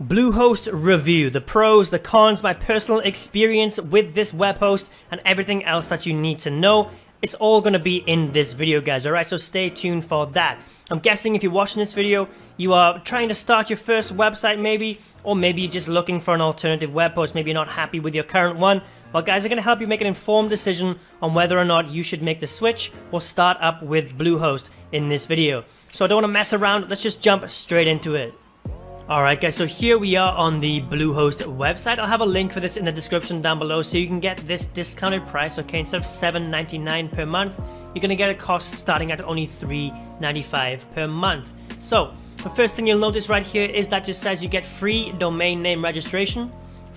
BlueHost review, the pros, the cons, my personal experience with this web host, and everything else that you need to know. It's all going to be in this video, guys, alright? So stay tuned for that. I'm guessing if you're watching this video, you are trying to start your first website maybe, or maybe you're just looking for an alternative web host. Maybe you're not happy with your current one. Well, guys, I'm going to help you make an informed decision on whether or not you should make the switch or start up with BlueHost in this video. So I don't want to mess around. Let's just jump straight into it. Alright guys, so here we are on the BlueHost website. I'll have a link for this in the description down below so you can get this discounted price, okay? Instead of $7.99 per month, you're going to get a cost starting at only $3.95 per month. So, the first thing you'll notice right here is that just says you get free domain name registration,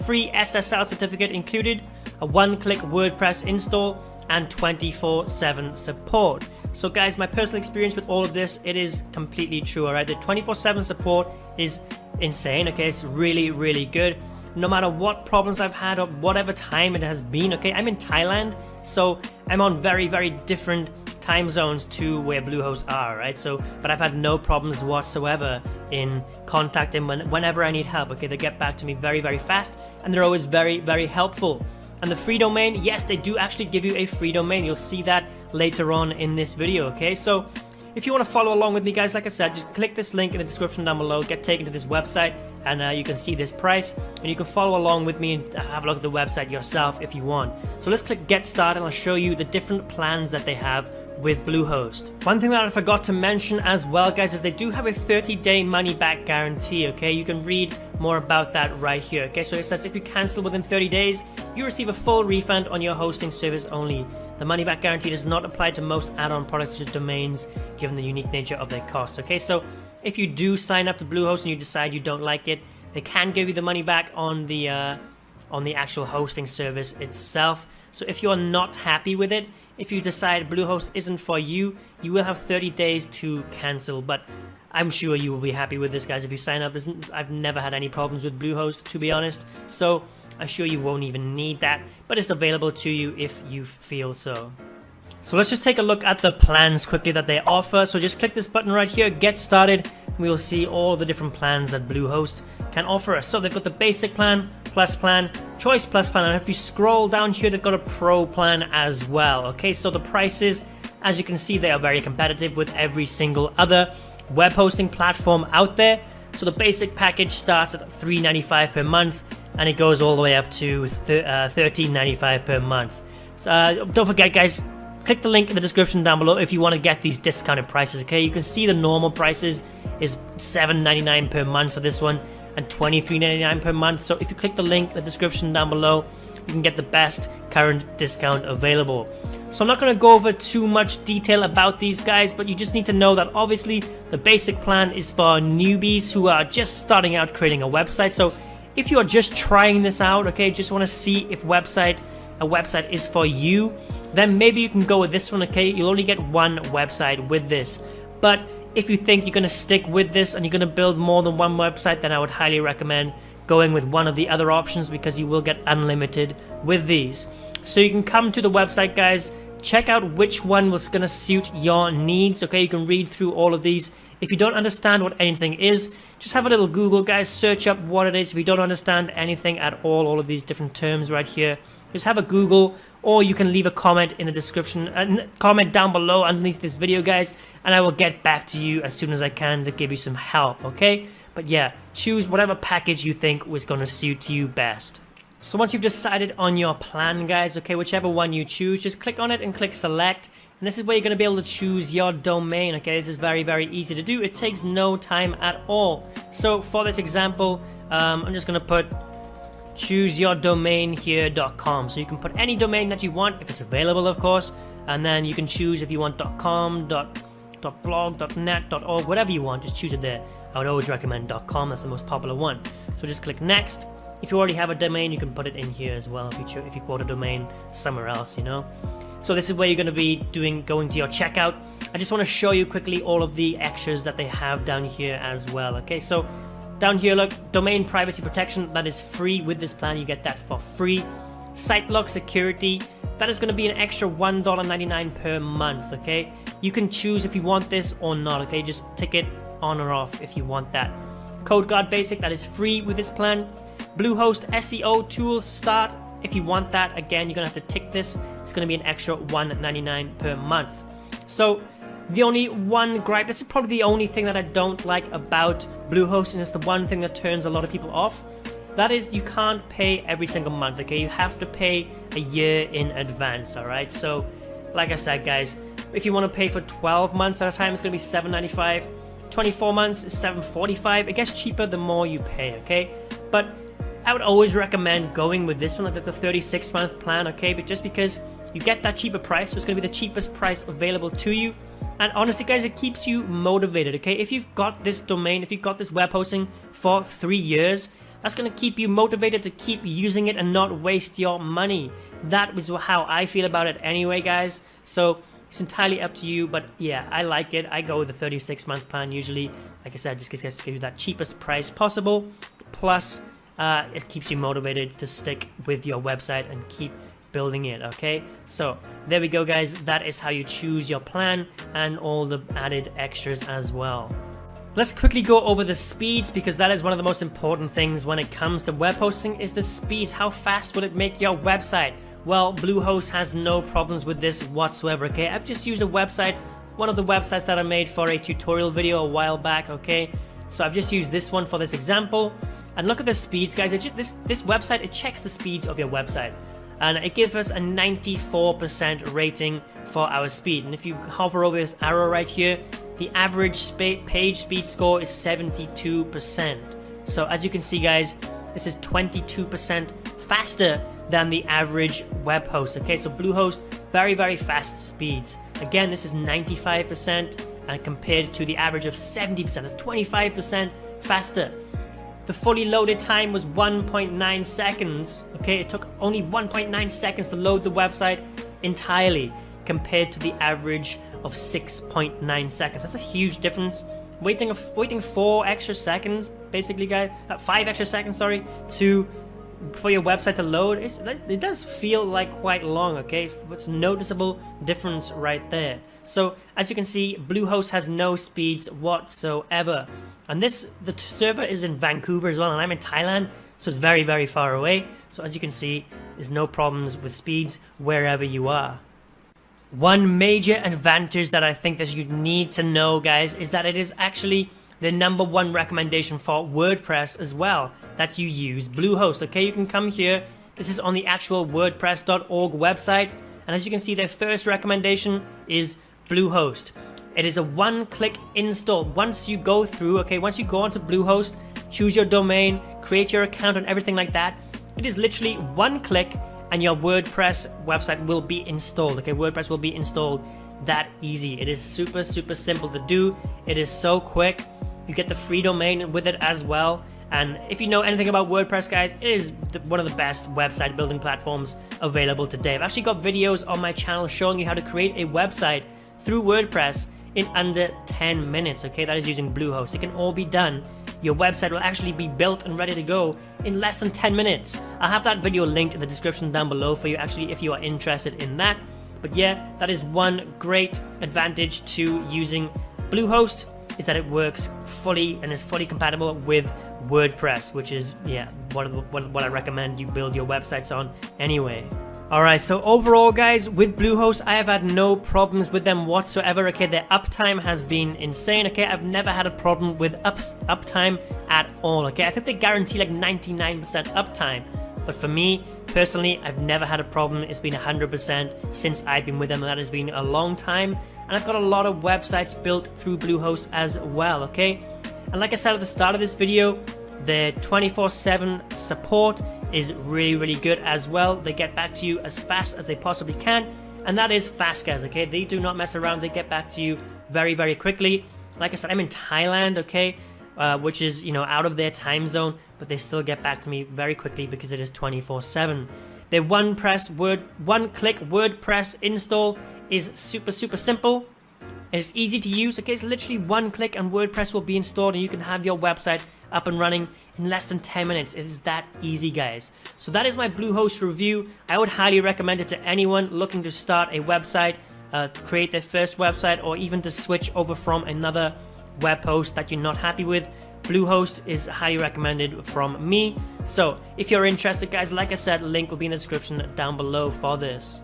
free SSL certificate included, a one-click WordPress install, and 24/7 support. So guys, my personal experience with all of this, it is completely true, alright? The 24/7 support is insane, okay? It's really, really good. No matter what problems I've had or whatever time it has been, okay? I'm in Thailand, so I'm on very, very different time zones to where BlueHost are, right? So, but I've had no problems whatsoever in contacting whenever I need help, okay? They get back to me very, very fast, and they're always very, very helpful. And the free domain, yes, they do actually give you a free domain. You'll see that later on in this video, okay? So if you want to follow along with me, guys, like I said, just click this link in the description down below, get taken to this website, and you can see this price, and you can follow along with me and have a look at the website yourself if you want. So let's click Get Started, and I'll show you the different plans that they have with BlueHost. One thing that I forgot to mention as well, guys, is they do have a 30-day money-back guarantee, okay? You can read more about that right here, okay? So it says if you cancel within 30 days, you receive a full refund on your hosting service only. The money-back guarantee does not apply to most add-on products such as domains, given the unique nature of their costs, okay? So if you do sign up to BlueHost and you decide you don't like it, they can give you the money back on the actual hosting service itself. So if you're not happy with it, if you decide BlueHost isn't for you, you will have 30 days to cancel. But I'm sure you will be happy with this, guys. If you sign up, I've never had any problems with BlueHost, to be honest. So I'm sure you won't even need that. But it's available to you if you feel so. So let's just take a look at the plans quickly that they offer. So just click this button right here, Get Started. We will see all the different plans that BlueHost can offer us. So they've got the basic plan, plus plan, choice plus plan, and if you scroll down here, they've got a pro plan as well. Okay, so the prices, as you can see, they are very competitive with every single other web hosting platform out there. So the basic package starts at $3.95 per month, and it goes all the way up to $13.95 per month. So don't forget, guys, click the link in the description down below if you want to get these discounted prices, okay? You can see the normal prices is $7.99 per month for this one and $23.99 per month. So if you click the link in the description down below, you can get the best current discount available. So I'm not going to go over too much detail about these guys, but you just need to know that obviously the basic plan is for newbies who are just starting out creating a website. So if you are just trying this out, okay, just want to see if a website is for you, then maybe you can go with this one, okay? You'll only get one website with this. But if you think you're going to stick with this and you're going to build more than one website, then I would highly recommend going with one of the other options because you will get unlimited with these. So you can come to the website, guys, check out which one was going to suit your needs, okay? You can read through all of these. If you don't understand what anything is, just have a little Google, guys, search up what it is. If you don't understand anything at all of these different terms right here, just have a Google, or you can leave a comment in the description, comment down below underneath this video, guys, and I will get back to you as soon as I can to give you some help, okay? But yeah, choose whatever package you think was going to suit you best. So once you've decided on your plan, guys, okay, whichever one you choose, just click on it and click select. And this is where you're going to be able to choose your domain, okay? This is very, very easy to do. It takes no time at all. So for this example, I'm just going to put chooseyourdomainhere.com. So you can put any domain that you want, if it's available, of course, and then you can choose if you want .com, .blog, .net, .org, whatever you want, just choose it there. I would always recommend .com, that's the most popular one. So just click next. If you already have a domain, you can put it in here as well if you quote a domain somewhere else, you know. So this is where you're going to be going to your checkout. I just want to show you quickly all of the extras that they have down here as well, okay? So down here, look, domain privacy protection, that is free with this plan. You get that for free. Site block security, that is going to be an extra $1.99 per month, okay? You can choose if you want this or not, okay? Just tick it on or off if you want that. CodeGuard Basic, that is free with this plan. BlueHost SEO Tools Start, if you want that, again, you're gonna have to tick this. It's gonna be an extra $1.99 per month. So the only one gripe, this is probably the only thing that I don't like about BlueHost, and it's the one thing that turns a lot of people off. That is, you can't pay every single month, okay? You have to pay a year in advance, all right? So, like I said, guys, if you want to pay for 12 months at a time, it's going to be $7.95. 24 months is $7.45. It gets cheaper the more you pay, okay? But I would always recommend going with this one, like the 36-month plan, okay? But just because you get that cheaper price, so it's going to be the cheapest price available to you. And honestly, guys, it keeps you motivated, okay? If you've got this domain, if you've got this web hosting for 3 years, that's going to keep you motivated to keep using it and not waste your money. That is how I feel about it anyway, guys. So it's entirely up to you, but yeah, I like it. I go with the 36-month plan usually. Like I said, just to give you that cheapest price possible. Plus, it keeps you motivated to stick with your website and keep building it, okay? So there we go, guys. That is how you choose your plan and all the added extras as well. Let's quickly go over the speeds, because that is one of the most important things when it comes to web hosting, is the speeds. How fast will it make your website? Well, BlueHost has no problems with this whatsoever, okay? I've just used a website, one of the websites that I made for a tutorial video a while back, okay? So I've just used this one for this example. And look at the speeds, guys. This website, it checks the speeds of your website. And it gives us a 94% rating for our speed. And if you hover over this arrow right here, the average page speed score is 72%. So as you can see, guys, this is 22% faster than the average web host. Okay, so BlueHost, very, very fast speeds. Again, this is 95%, and compared to the average of 70%, that's 25% faster. The fully loaded time was 1.9 seconds. Okay, it took only 1.9 seconds to load the website entirely, compared to the average of 6.9 seconds. That's a huge difference. Waiting 4 extra seconds, basically, guys, 5 extra seconds, sorry, for your website to load. It does feel like quite long, okay? It's a noticeable difference right there. So as you can see, BlueHost has no speeds whatsoever. And the server is in Vancouver as well, and I'm in Thailand, so it's very, very far away. So as you can see, there's no problems with speeds wherever you are. One major advantage that I think that you need to know, guys, is that it is actually the #1 recommendation for WordPress as well, that you use BlueHost. Okay, you can come here. This is on the actual WordPress.org website, and as you can see, their first recommendation is BlueHost. It is a one-click install. Once you go through, okay, once you go onto BlueHost, choose your domain, create your account and everything like that, it is literally one click and your WordPress website will be installed. Okay, WordPress will be installed that easy. It is super, super simple to do. It is so quick. You get the free domain with it as well. And if you know anything about WordPress, guys, it is one of the best website building platforms available today. I've actually got videos on my channel showing you how to create a website through WordPress in under 10 minutes. Okay, that is using BlueHost. It can all be done. Your website will actually be built and ready to go in less than 10 minutes. I'll have that video linked in the description down below for you, actually, if you are interested in that. But yeah, that is one great advantage to using BlueHost, is that it works fully and is fully compatible with WordPress, which is, yeah, what I recommend you build your websites on anyway. Alright, so overall, guys, with BlueHost, I have had no problems with them whatsoever. Okay, their uptime has been insane. Okay, I've never had a problem with uptime at all. Okay, I think they guarantee like 99% uptime, but for me personally, I've never had a problem. It's been 100% since I've been with them, and that has been a long time. And I've got a lot of websites built through BlueHost as well. Okay, and like I said at the start of this video, their 24/7 support is really, really good as well. They get back to you as fast as they possibly can, and that is fast, guys. Okay, they do not mess around. They get back to you very, very quickly. Like I said, I'm in Thailand, okay, which is, you know, out of their time zone, but they still get back to me very quickly because it is 24/7. Their one-click WordPress install is super, super simple. It's easy to use. Okay, it's literally one click and WordPress will be installed, and you can have your website up and running in less than 10 minutes. It is that easy, guys. So that is my BlueHost review. I would highly recommend it to anyone looking to start a website, create their first website, or even to switch over from another web host that you're not happy with. BlueHost is highly recommended from me. So if you're interested, guys, like I said, link will be in the description down below for this.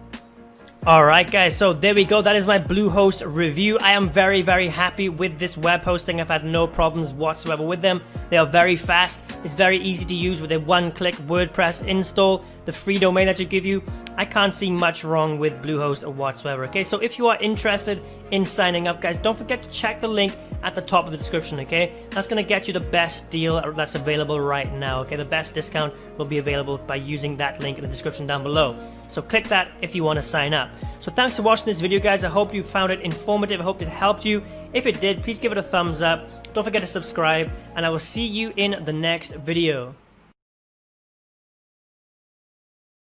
Alright guys, so there we go. That is my BlueHost review. I am very, very happy with this web hosting. I've had no problems whatsoever with them. They are very fast. It's very easy to use with a one-click WordPress install. The free domain that they give you, I can't see much wrong with BlueHost whatsoever. Okay, so if you are interested in signing up, guys, don't forget to check the link at the top of the description, okay? That's going to get you the best deal that's available right now, okay? The best discount will be available by using that link in the description down below. So click that if you want to sign up. So thanks for watching this video, guys. I hope you found it informative. I hope it helped you. If it did, please give it a thumbs up. Don't forget to subscribe, and I will see you in the next video.